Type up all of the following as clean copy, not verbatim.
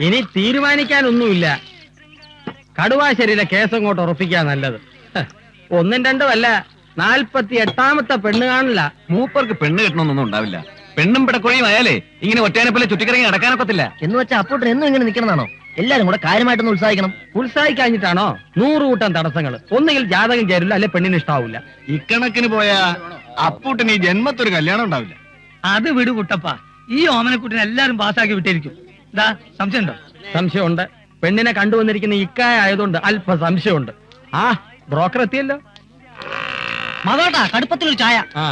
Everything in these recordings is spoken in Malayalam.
ഇനി തീരുമാനിക്കാനൊന്നുമില്ല. കടുവാശ്ശേരിയിലെ കേസ് അങ്ങോട്ട് ഉറപ്പിക്കാൻ നല്ലത്. ഒന്നും രണ്ടും അല്ല, 48ാമത്തെ പെണ്ണ് കാണില്ല. മൂപ്പർക്ക് പെണ്ണ് കെട്ടണമെന്നൊന്നും ഉണ്ടാവില്ല. പെണ്ണും പിടക്കൊഴിയും ആയാലേ ഇങ്ങനെ ഒറ്റേനെ പോലെ ചുറ്റിക്കറങ്ങി നടക്കാനൊക്കത്തില്ല. എന്ന് വെച്ചാൽ അപ്പോട്ട് എന്നും ഇങ്ങനെ നിൽക്കണമെന്നാണോ? എല്ലാരും കൂടെ കാര്യമായിട്ടൊന്ന് ഉത്സാഹിക്കണം. ഉത്സാഹിക്കാഞ്ഞിട്ടാണോ? 100 കൂട്ടം തടസ്സങ്ങൾ. ഒന്നുകിൽ ജാതകം ചേരില്ല, അല്ലെ പെണ്ണിന് ഇഷ്ടാവില്ല. ഇക്കണക്കിന് പോയാ അപ്പൂട്ടിന് ഈ ജന്മത്തൊരു കല്യാണം ഉണ്ടാവില്ല. അത് വിടു കുട്ടപ്പ, ഈ ഓമനക്കുട്ടിനെ എല്ലാരും പാസ്സാക്കി വിട്ടിരിക്കും. ഇതാ സംശയമുണ്ടോ? സംശയമുണ്ട്. പെണ്ണിനെ കണ്ടുവന്നിരിക്കുന്ന ഇക്കായ ആയതുകൊണ്ട് അല്പ സംശയമുണ്ട്. ആ ബ്രോക്കർ എത്തിയല്ലോ. മതോട്ടാ, കടുപ്പത്തിലൊരു ചായ. ആ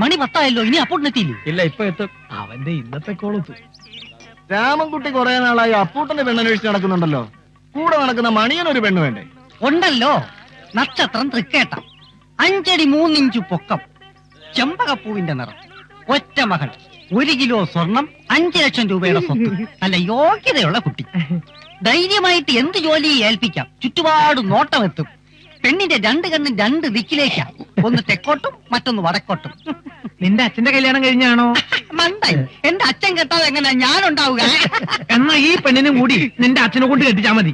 മണി 10 ഇനി അപ്പോട്ടിനെത്തിയില്ലേ? ഇല്ല, ഇപ്പൊ എത്തും. അവന്റെ ഇന്നത്തെ കോളത്ത് രാമൻകുട്ടി കുറെ നാളായി അപ്പൂട്ടന്റെ പെണ്ണന്വേഷിച്ച് നടക്കുന്നുണ്ടല്ലോ. കൂടെ നടക്കുന്ന മണിയനൊരു പെണ്ണ് വേണ്ടേ? ഉണ്ടല്ലോ, നക്ഷത്രം തൃക്കേട്ട, 5 അടി 3 ഇഞ്ച് പൊക്കം, ചെമ്പകപ്പൂവിന്റെ നിറം, ഒറ്റ മകൾ, 1 കിലോ സ്വർണം, 5 ലക്ഷം രൂപയുടെ സ്വത്ത്. നല്ല യോഗ്യതയുള്ള കുട്ടി. ധൈര്യമായിട്ട് എന്ത് ജോലി ഏൽപ്പിക്കാം. ചുറ്റുപാട് നോട്ടമെത്തും. പെണ്ണിന്റെ 2 കണ്ണും 2 ദിക്കിലേക്കാ. ഒന്ന് തെക്കോട്ടും മറ്റൊന്ന് വടക്കോട്ടും. നിന്റെ അച്ഛന്റെ കല്യാണം കഴിഞ്ഞാണോ? മണ്ടായി, എന്റെ അച്ഛൻ കെട്ടാതെ എങ്ങനെ ഞാനുണ്ടാവുക? എന്നാ ഈ പെണ്ണിനും കൂടി നിന്റെ അച്ഛനെ കൊണ്ട് കെട്ടിച്ചാ മതി.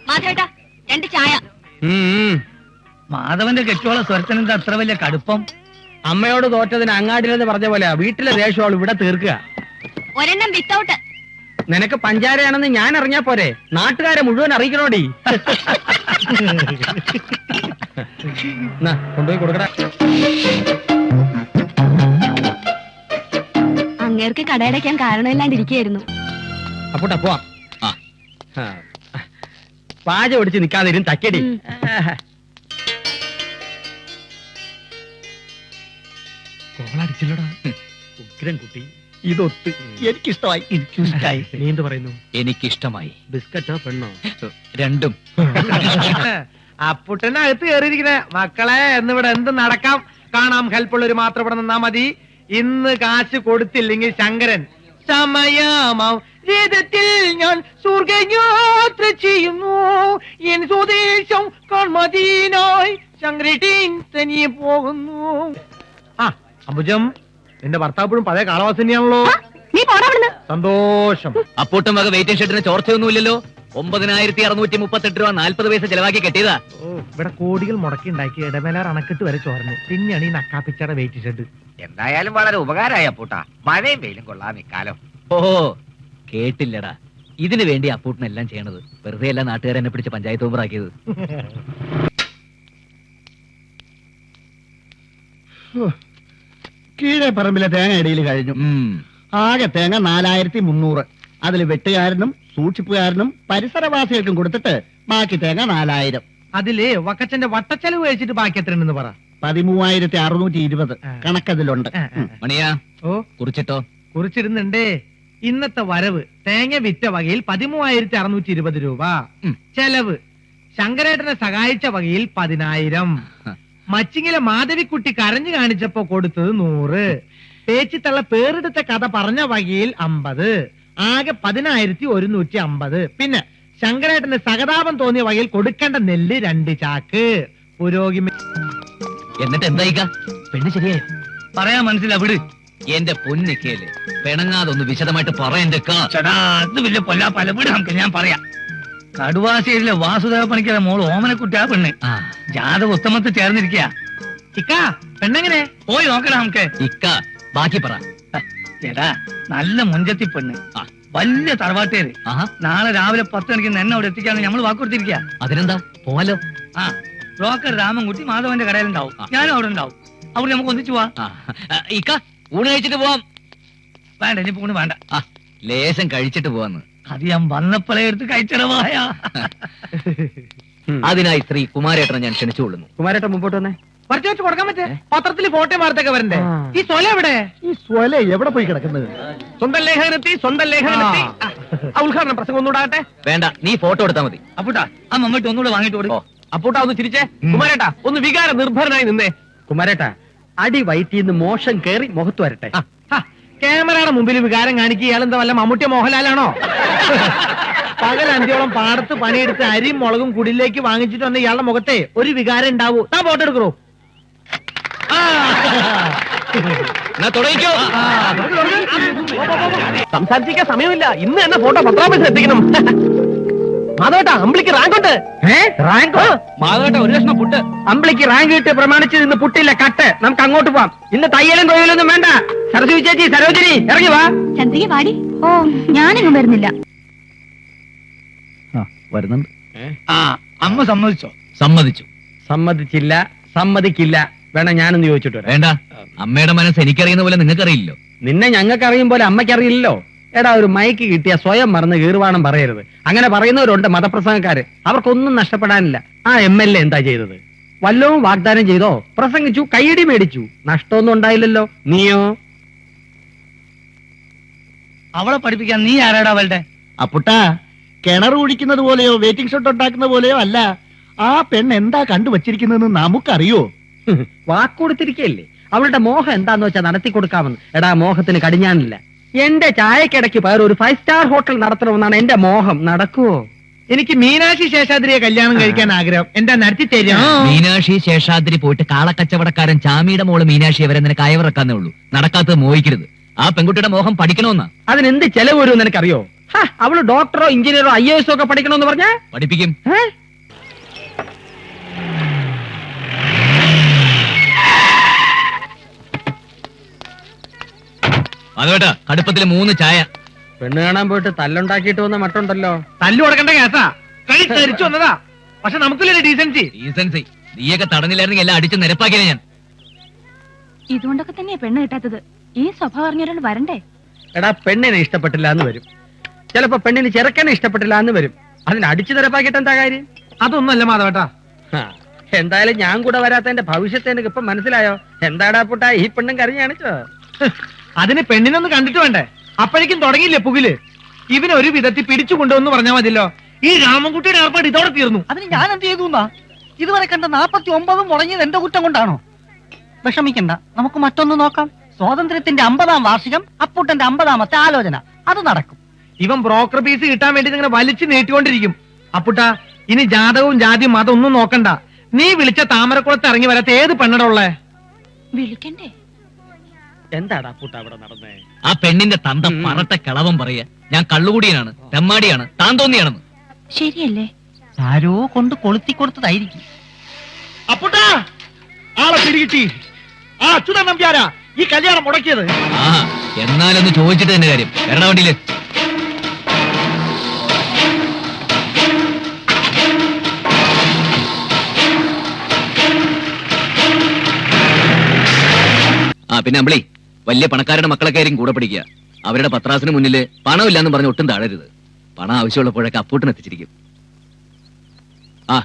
മാധവേട്ടാ, 2 ചായ. മാധവന്റെ കെട്ടിയോളെ സ്വരത്തിനെന്താ അത്ര വലിയ കടുപ്പം? അമ്മയോട് തോറ്റതിന് അങ്ങാടിലെന്ന് പറഞ്ഞ പോലെ വീട്ടിലെ ദേഷ്യമാണ് ഇവിടെ തീർക്കുക. ഒരെണ്ണം വിത്തൗട്ട്. നിനക്ക് പഞ്ചാരയാണെന്ന് ഞാൻ അറിഞ്ഞാ പോരെ, നാട്ടുകാരെ മുഴുവൻ അറിയിക്കണോടി. കൊണ്ടുപോയി കൊടുക്കട. അങ്ങേർക്ക് കടയടയ്ക്കാൻ കാരണമില്ലാണ്ടിരിക്കുകയായിരുന്നു. അപ്പോട്ടാ പോവാം. പാച ഒടിച്ച് നിക്കാതിരും തക്കടി. കോളടിച്ചില്ലടാ, ഉഗ്രം കുട്ടി. ഇതൊത്ത് എനിക്കിഷ്ടമായി. എനിക്കിഷ്ടായി. നീ എന്ത് പറയുന്നു? എനിക്കിഷ്ടമായി. ബിസ്ക്കറ്റോ പെണ്ണോ? രണ്ടും. അപ്പുട്ടനകത്ത് കയറിയിരിക്കണേ. മക്കളെ, എന്നിവിടെ എന്ത് നടക്കാം കാണാം. ഹെൽപ്പുള്ളവര് മാത്രം ഇവിടെ നിന്നാ മതി. ഇന്ന് കാശ് കൊടുത്തില്ലെങ്കിൽ ശങ്കരൻ സമയമാം രഥത്തിൽ ഞാൻ സ്വർഗയാത്ര ചെയ്യുന്നു. എൻ സ്വദേശം കാൺമതിനായി ശങ്കരേട്ടൻ തനിയെ പോകുന്നു. ആ അംബുജം, നിന്റെ ഭർത്താപ്പോഴും പഴയ കാളവാസ് തന്നെയാണല്ലോ. നീ പോടാ. സന്തോഷം. അപ്പൂട്ടം വക വെയിറ്റിംഗ് ഷെഡിന് ചോർച്ചയൊന്നുമില്ലല്ലോ. 9638 രൂപ 40 പൈസ ചെലവാക്കി കെട്ടിയതാ. ഇവിടെ കോടികൾ മുടക്കി ഉണ്ടാക്കി ഇടമേലാർ അണക്കെട്ട് വരെ ചോർന്ന്. പിന്നെയാണ് ഈ നക്കാപ്പിച്ചയുടെ വെയിറ്റ് ഷെഡ്. എന്തായാലും വളരെ ഉപകാരമായി അപ്പൂട്ടാ. മഴയും വെയിലും കൊള്ളാം ഇക്കാലം. ഓ കേട്ടില്ലടാ, ഇതിനു വേണ്ടി അപ്പൂട്ടനെല്ലാം ചെയ്യണത്. വെറുതെ അല്ല നാട്ടുകാരെന്നെ പിടിച്ച് പഞ്ചായത്ത് മെമ്പറാക്കിയത്. കീഴെ പറമ്പിലെ തേങ്ങ ഇടയിൽ കഴിഞ്ഞു. ആകെ തേങ്ങ 4300. അതിൽ വെട്ടുകാരനും സൂക്ഷിപ്പുകാരനും പരിസരവാസികൾക്കും കൊടുത്തിട്ട് ബാക്കി തേങ്ങ 4000. അതില് വക്കച്ചന്റെ വട്ടച്ചെലവ് കഴിച്ചിട്ട് ബാക്കി എത്ര ഉണ്ടെന്ന് പറ. 13620 കണക്കതിലുണ്ട്. മണിയാ, ഓ കുറിച്ചിട്ടോ? കുറിച്ചിരുന്നുണ്ടേ. ഇന്നത്തെ വരവ് തേങ്ങ വിറ്റ വകയിൽ 13620 രൂപ. ചെലവ് ശങ്കരേട്ടനെ സഹായിച്ച വകയിൽ 10000. മച്ചിങ്ങിലെ മാധവിക്കുട്ടി കരഞ്ഞു കാണിച്ചപ്പോ കൊടുത്തത് 100. പേച്ചിത്തള്ള പേരെടുത്ത കഥ പറഞ്ഞ വകയിൽ 50. ആകെ 10150. പിന്നെ ശങ്കരേട്ടന് സഹതാപം തോന്നിയ വകയിൽ കൊടുക്കേണ്ട നെല്ല് 2 ചാക്ക്. പുരോഗമി. എന്നിട്ട് എന്തായിക്ക? പെണ്ണ് ശരിയായോ? പറയാൻ മനസ്സിലാ, വിട്. എന്റെ പൊന്നിക്കേല്, പെണങ്ങാതൊന്ന് വിശദമായിട്ട് പറയണ്ടേ. അത് വലിയ പൊല്ലാ പല വീട് നമുക്ക് ഞാൻ പറയാം. കടുവാശ്ശേരിയിലെ വാസുദേവ പണിക്കരെ മോള് ഓമനക്കുട്ടിയാ പെണ്ണ്. ജാത ഉത്തമത്തിൽ ചേർന്നിരിക്കുക. ഇക്ക പെണ്ണെങ്ങനെ പോയി നോക്കണം നമുക്ക്. ഇക്ക ബാക്കി പറ. ചേട്ടാ, നല്ല മുഞ്ചത്തി പെണ്ണ്, വലിയ തറവാട്ടേര്. നാളെ രാവിലെ 10 മണിക്ക് എന്നെ അവിടെ എത്തിക്കാന്ന് നമ്മൾ വാക്കുകൊടുത്തിരിക്കുക. അതിനെന്താ, പോവാലോ. ആ ബ്രോക്കർ രാമൻകുട്ടി മാധവന്റെ കടയിലുണ്ടാവും, ഞാനും അവിടെ ഉണ്ടാവും. അവിടെ നമുക്ക് ഒന്നിച്ചു പോവാം. ഇക്ക ഊണ് കഴിച്ചിട്ട് പോവാം. വേണ്ട, ഇനി ഊണ് വേണ്ട. ലേശം കഴിച്ചിട്ട് പോവാന്ന്. അത് ഞാൻ വന്നപ്പോഴേ എടുത്ത് കഴിച്ചിടവായ. അതിനായി ശ്രീ കുമാരേട്ടനെ ഞാൻ ക്ഷണിച്ചുകൊള്ളുന്നു. കുമാരേട്ടൻ മുമ്പോട്ട് വന്നേ. പറിച്ചു വെച്ച് കൊടുക്കാൻ പറ്റേ? പത്രത്തിൽ ഫോട്ടോ വാർത്തയൊക്കെ വരണ്ടേ? ഈ സ്വല എവിടെ? ഈ സ്വല എവിടെ പോയി കിടക്കുന്നത്? സ്വന്തം ലേഖനത്തി ഉദ്ഘാടന പ്രസംഗം ഒന്നുകൂടാകട്ടെ. വേണ്ട, നീ ഫോട്ടോ എടുത്താൽ മതി. അപ്പൂട്ടാ, ആ മമ്മൂട്ടി ഒന്നുകൂടെ വാങ്ങിട്ട് കൊടുക്കോ. അപ്പൂട്ടാ ഒന്ന് ചിരിച്ചേ. കുമാരേട്ടാ ഒന്ന് വികാര നിർഭരനായി നിന്നേ. കുമാരേട്ടാ, അടി വയറ്റിന്ന് മോശം കേറി മുഖത്ത് വരട്ടെ. ക്യാമറയുടെ മുമ്പിൽ വികാരം കാണിക്കുക. ഇയാളെന്താ വല്ല മമ്മൂട്ടിയ മോഹൻലാലാണോ? പകൽ അന്ത്യോളം പാടത്ത് പണിയെടുത്ത് അരിയും മുളകും കുടിലേക്ക് വാങ്ങിച്ചിട്ട് വന്ന ഇയാളുടെ മുഖത്തെ ഒരു വികാരം ഉണ്ടാവൂ. താ ഫോട്ടോ എടുക്കറോ. തുടങ്ങിക്കോ. സംസാരിച്ചിരിക്കാൻ സമയമില്ല. ഇന്ന് തന്നെ ഫോട്ടോ പത്രാപൈസ എത്തിക്കണം. മാധവേട്ടാ, അമ്പിളിക്ക് റാങ്ക് ഉണ്ട്. റാങ്ക്? മാധവേട്ട ഒരു കഷ്ണം പുട്ട്. അമ്പിളിക്ക് റാങ്ക് കിട്ടിയ പ്രമാണിച്ച് ഇന്ന് പുട്ടില്ല, കട്ട്. നമുക്ക് അങ്ങോട്ട് പോവാം. ഇന്ന് തയ്യലും കൊയ്യലൊന്നും വേണ്ട. സരസ്വതി ചേച്ചി, സരോജിനി, ഇറങ്ങി വാ. ചന്ദ്രിക പാടി. ഓ, ഞാനെങ്ങും വരുന്നില്ല. വരുന്നുണ്ട്. അമ്മ സമ്മതിച്ചോ? സമ്മതിച്ചു. സമ്മതിച്ചില്ല, സമ്മതിക്കില്ല. വേണം ഞാനൊന്ന് ചോദിച്ചിട്ട് വരാം. വേണ്ട, അമ്മയുടെ മനസ്സ് എനിക്കറിയുന്ന പോലെ നിങ്ങൾക്കറിയില്ലോ. നിന്നെ ഞങ്ങൾക്ക് അറിയും പോലെ അമ്മയ്ക്കറിയില്ലല്ലോ. എടാ, ഒരു മൈക്ക് കിട്ടിയ സ്വയം മറന്ന് കീറുവാണം പറയരുത്. അങ്ങനെ പറയുന്നവരുണ്ട് മതപ്രസംഗക്കാര്. അവർക്കൊന്നും നഷ്ടപ്പെടാനില്ല. ആ MLA എന്താ ചെയ്തത്? വല്ലവും വാഗ്ദാനം ചെയ്തോ? പ്രസംഗിച്ചു, കൈയടി മേടിച്ചു. നഷ്ടമൊന്നും ഉണ്ടായില്ലല്ലോ. നീയോ? അവളെ പഠിപ്പിക്കാൻ നീ ആരാടാ അവളുടെ? അപ്പുട്ടാ, കിണർ കുഴിക്കുന്നത് പോലെയോ വെയിറ്റിംഗ് ഷോട്ട് ഉണ്ടാക്കുന്ന പോലെയോ അല്ല. ആ പെണ്ണ് എന്താ കണ്ടുവച്ചിരിക്കുന്നതെന്ന് നമുക്കറിയോ? വാക്കുകൊടുത്തിരിക്കല്ലേ. അവളുടെ മോഹം എന്താന്ന് വെച്ചാൽ നടത്തി കൊടുക്കാമെന്ന്. എടാ, മോഹത്തിന് കടിഞ്ഞാനില്ല. എന്റെ ചായക്കിടയ്ക്ക് പകരം ഒരു 5 സ്റ്റാർ ഹോട്ടൽ നടത്തണമെന്നാണ് എന്റെ മോഹം. നടക്കുവോ? എനിക്ക് മീനാക്ഷി ശേഷാദ്രിയെ കല്യാണം കഴിക്കാൻ ആഗ്രഹം. എന്താ നടത്തി തരാം? മീനാക്ഷി ശേഷാദ്രി പോയിട്ട് കാളക്കച്ചവടക്കാരൻ ചാമിയുടെ മോള് മീനാക്ഷി അവരെ നിനക്ക് അയവിറക്കാന്നേ ഉള്ളൂ. നടക്കാത്തത് മോഹിക്കരുത്. ആ പെൺകുട്ടിയുടെ മോഹം പഠിക്കണമെന്നാ. അതിനെന്ത് ചെലവ് വരുമെന്ന് എനിക്കറിയോ? അവള് ഡോക്ടറോ എഞ്ചിനീയറോ IAS ഒക്കെ പഠിക്കണമെന്ന് പറഞ്ഞ പഠിപ്പിക്കും. അതോട്ടാ, കടുപ്പത്തില് 3 ചായ. പെണ്ണ് കാണാൻ പോയിട്ട് തല്ലുണ്ടാക്കിയിട്ട് വന്ന മട്ടുണ്ടല്ലോ. തല്ലു കൊടുക്കേണ്ട കേസാ. കൈ തെറിച്ചു വന്നതാ. പക്ഷെ നമുക്കില്ലേ ഡീസൻസി? ഡീസൻസി നീയൊക്കെ തടഞ്ഞില്ലായിരുന്നെങ്കിൽ എല്ലാം അടിച്ച് നിരപ്പാക്കിയാലേ ഞാൻ. ഇതുകൊണ്ടൊക്കെ തന്നെയാ പെണ്ണ് കിട്ടാത്തത്. ഈ സ്വഭാവം അറിഞ്ഞൊരാൾ വരണ്ടേ? എടാ, പെണ്ണിനെ ഇഷ്ടപ്പെട്ടില്ല എന്ന് വരും. ചിലപ്പോ പെണ്ണിന് ചെറുക്കനെ ഇഷ്ടപ്പെട്ടില്ല എന്ന് വരും. അതിന് അടിച്ചു നിരപ്പാക്കിയിട്ട് എന്താ കാര്യം? അതൊന്നുമല്ല മാധവേട്ടാ. എന്തായാലും ഞാൻ കൂടെ വരാത്തതിന്റെ ഭവിഷ്യത്ത് എനിക്ക് ഇപ്പൊ മനസ്സിലായോ? എന്താടാ പുട്ടാ, ഈ പെണ്ണും കരഞ്ഞു കാണിച്ചോ? അതിന് പെണ്ണിനൊന്ന് കണ്ടിട്ട് വേണ്ടേ? അപ്പോഴേക്കും തുടങ്ങിയില്ലേ പുകില്. ഇവന് ഒരു വിധത്തിൽ പിടിച്ചു കൊണ്ടുവന്ന് പറഞ്ഞാൽ മതിയല്ലോ. ഈ രാമൻകുട്ടിയുടെ ഏർപ്പാട് ഇതോടെ തീർന്നു. അതിന് ഞാൻ എന്ത് ചെയ്തു? ഇതുവരെ കണ്ട 49 മുടങ്ങിയത് എന്റെ കുറ്റം കൊണ്ടാണോ? വിഷമിക്കണ്ട, നമുക്ക് മറ്റൊന്ന് നോക്കാം. സ്വാതന്ത്ര്യത്തിന്റെ 50ാം വാർഷികം, അപ്പൂട്ടന്റെ 50ാമത്തെ ആലോചന. അത് നടക്കും. ഇവൻ ബ്രോക്കർ പീസ് കിട്ടാൻ വേണ്ടി ഇങ്ങനെ വലിച്ചു നീട്ടിക്കൊണ്ടിരിക്കും. അപ്പുട്ടാ, ഇനി ജാതകവും ജാതിയും മതം ഒന്നും നോക്കണ്ട. നീ വിളിച്ച താമരക്കുളത്ത് ഇറങ്ങി വരാത്ത ഏത് പെണ്ണട ഉള്ളേ? വിളിക്കണ്ടേ? എന്താടാ പുട്ട അവിടെ നടന്നേ? ആ പെണ്ണിന്റെ തന്ത പറട്ട കിളവൻ പറയാ ഞാൻ കള്ളുകൂടിയനാണ്, തെമ്മാടിയാണ്, താൻ തോന്നിയാണെന്ന്. ശരിയല്ലേ? ആരോ കൊണ്ട് കൊളുത്തി കൊടുത്തതായിരിക്കും. അപ്പുട്ടാ, ആളെ പിടികിട്ടി. ആ അച്യുതൻ നമ്പ്യാരാ ഈ കല്യാണം മുടക്കിയത്. ആ എന്നാലൊന്ന് ചോദിച്ചിട്ട് തന്നെ കാര്യം. വരണ വണ്ടിയില്. ആ പിന്നെ അമ്പിളി, വലിയ പണക്കാരുടെ മക്കളൊക്കെ ആയിരിക്കും കൂടെ പഠിക്കുക. അവരുടെ പത്രാസിന് മുന്നില് പണമില്ലാന്ന് പറഞ്ഞ് ഒട്ടും താഴരുത്. പണം ആവശ്യമുള്ളപ്പോഴൊക്കെ അപ്പൂട്ടിന് എത്തിച്ചിരിക്കും. ആ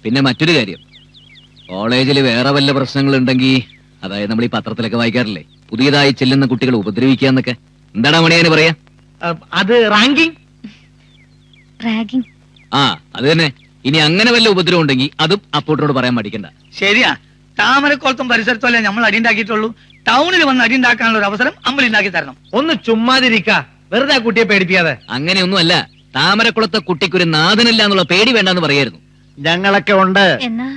പിന്നെ മറ്റൊരു കാര്യം, കോളേജിൽ വേറെ വല്ല പ്രശ്നങ്ങളുണ്ടെങ്കിൽ, അതായത് നമ്മൾ ഈ പത്രത്തിലൊക്കെ വായിക്കാറില്ലേ, പുതിയതായി ചെല്ലുന്ന കുട്ടികളെ ഉപദ്രവിക്കുക എന്നൊക്കെ, എന്താണ് മണിയാന് പറയാ? അത് റാങ്കിങ്. റാഗിങ്. ആ അത് തന്നെ. ഇനി അങ്ങനെ വല്ല ഉപദ്രവം ഉണ്ടെങ്കിൽ അതും അപ്പൂട്ടിനോട് പറയാൻ മടിക്കണ്ട. ശരിയാ, താമരക്കുളത്തും പരിസരത്തുമല്ലേ നമ്മൾ അടിയുണ്ടാക്കിയിട്ടുള്ളൂ. ടൗണിൽ വന്ന് അടിയുണ്ടാക്കാനുള്ള ഒരു അവസരം അമ്പലി ഉണ്ടാക്കി തരണം. ഒന്ന് ചുമ്മാതിരിക്ക, വെറുതെ ആ കുട്ടിയെ പേടിപ്പിക്കാതെ. അങ്ങനെയൊന്നുമല്ല, താമരക്കുളത്തെ കുട്ടിക്കൊരു നാഥനില്ല എന്നുള്ള പേടി വേണ്ടെന്ന് പറയായിരുന്നു. ഞങ്ങളൊക്കെ ഉണ്ട്. എന്നാ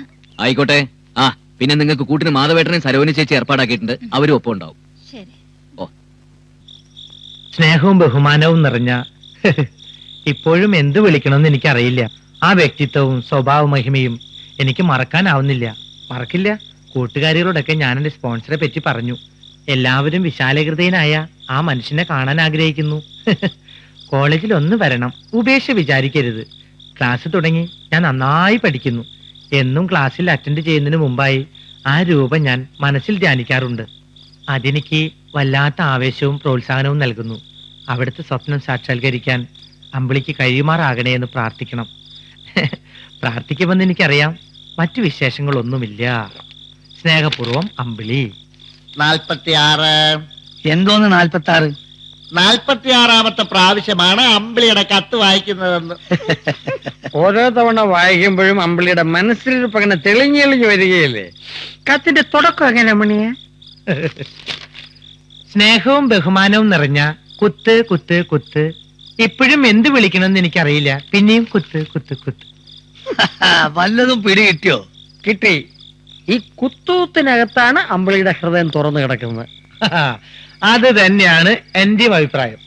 ആയിക്കോട്ടെ. ആ പിന്നെ നിങ്ങൾക്ക് കൂട്ടിന് മാധവേട്ടനെയും സരോനി ചേച്ചി ഏർപ്പാടാക്കിയിട്ടുണ്ട്. അവരും ഒപ്പം ഉണ്ടാവും. ശരി. സ്നേഹവും ബഹുമാനവും നിറഞ്ഞ ഇപ്പോഴും എന്ത് വിളിക്കണമെന്ന് എനിക്കറിയില്ല. ആ വ്യക്തിത്വവും സ്വഭാവ മഹിമയും എനിക്ക് മറക്കാനാവുന്നില്ല. മറക്കില്ല. കൂട്ടുകാരികളോടൊക്കെ ഞാൻ എന്റെ സ്പോൺസറെ പറ്റി പറഞ്ഞു. എല്ലാവരും വിശാലഹൃദയനായ ആ മനുഷ്യനെ കാണാൻ ആഗ്രഹിക്കുന്നു. കോളേജിൽ ഒന്ന് വരണം, ഉപേക്ഷ വിചാരിക്കരുത്. ക്ലാസ് തുടങ്ങി ഞാൻ നന്നായി പഠിക്കുന്നു. എന്നും ക്ലാസ്സിൽ അറ്റൻഡ് ചെയ്യുന്നതിന് മുമ്പായി ആ രൂപം ഞാൻ മനസ്സിൽ ധ്യാനിക്കാറുണ്ട്. അതെനിക്ക് വല്ലാത്ത ആവേശവും പ്രോത്സാഹനവും നൽകുന്നു. അവിടുത്തെ സ്വപ്നം സാക്ഷാത്കരിക്കാൻ അമ്പിളിക്ക് കഴിയുമാറാകണേ എന്ന് പ്രാർത്ഥിക്കണം. പ്രാർത്ഥിക്കുമെന്ന് എനിക്കറിയാം. മറ്റു വിശേഷങ്ങളൊന്നുമില്ല. സ്നേഹപൂർവം അമ്പിളി. 46. എന്തോന്ന് 46? 46ാമത്തെ പ്രാവശ്യമാണ് അമ്പിളിയുടെ കത്ത് വായിക്കുന്നതെന്ന്. ഓരോ തവണ വായിക്കുമ്പോഴും അമ്പിളിയുടെ മനസ്സിലിരിപ്പ് അങ്ങനെ തെളിഞ്ഞെളിഞ്ഞു വരികയല്ലേ. കത്തിന്റെ തുടക്കം എങ്ങനെ മണിയെ? സ്നേഹവും ബഹുമാനവും നിറഞ്ഞ കുത്ത് കുത്ത് കുത്ത്. ഇപ്പോഴും എന്ത് വിളിക്കണമെന്ന് എനിക്കറിയില്ല. പിന്നെയും കുത്ത് കുത്ത് കുത്ത്. വല്ലതും പിടി കിട്ടിയോ? കിട്ടി. ഈ കുത്തൂത്തിനകത്താണ് അമ്പിളിയുടെ ഹൃദയം തുറന്നു കിടക്കുന്നത്. അത് തന്നെയാണ് എന്റെയും അഭിപ്രായം.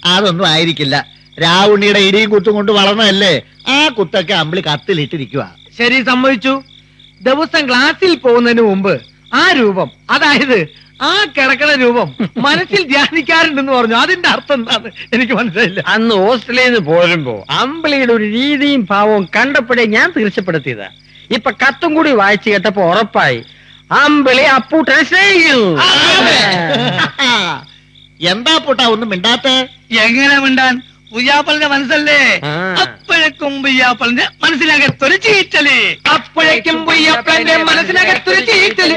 അതൊന്നും ആയിരിക്കില്ല. രാവുണ്ണിയുടെ ഇടിയും കുത്തും കൊണ്ട് വളർന്നതല്ലേ, ആ കുത്തൊക്കെ അമ്പിളി കത്തിലിട്ടിരിക്കുക. ശരി, സമ്മതിച്ചു. ദിവസം ക്ലാസ്സിൽ പോകുന്നതിന് മുമ്പ് ആ രൂപം, അതായത് ആ കിടക്കണ രൂപം മനസ്സിൽ ധ്യാനിക്കാറുണ്ടെന്ന് പറഞ്ഞു. അതിന്റെ അർത്ഥം എന്താന്ന് എനിക്ക് മനസ്സിലായില്ല. അന്ന് ഹോസ്റ്റലിൽ നിന്ന് പോരുമ്പോ അമ്പിളിയുടെ ഒരു രീതിയും ഭാവവും കണ്ടപ്പോഴേ ഞാൻ തീർച്ചപ്പെടുത്തിയതാ. ഇപ്പൊ കത്തും കൂടി വായിച്ചു കേട്ടപ്പോ ഉറപ്പായി അമ്പിളി അപ്പൂട്ടനെ സ്നേഹിക്കുന്നു. എന്താ പൂട്ടാ ഒന്നും മിണ്ടാത്തെ? എങ്ങനെ മിണ്ടാൻ? പുയ്യാപ്പളിന്റെ മനസ്സല്ലേ? ആ. അപ്പോഴേക്കും പുയ്യാപ്പളിന്റെ മനസ്സിനകത്തൊരു ചീറ്റല്. അപ്പോഴേക്കും പുയ്യപ്പന്റെ മനസ്സിനകത്തൊരു ചീറ്റല്.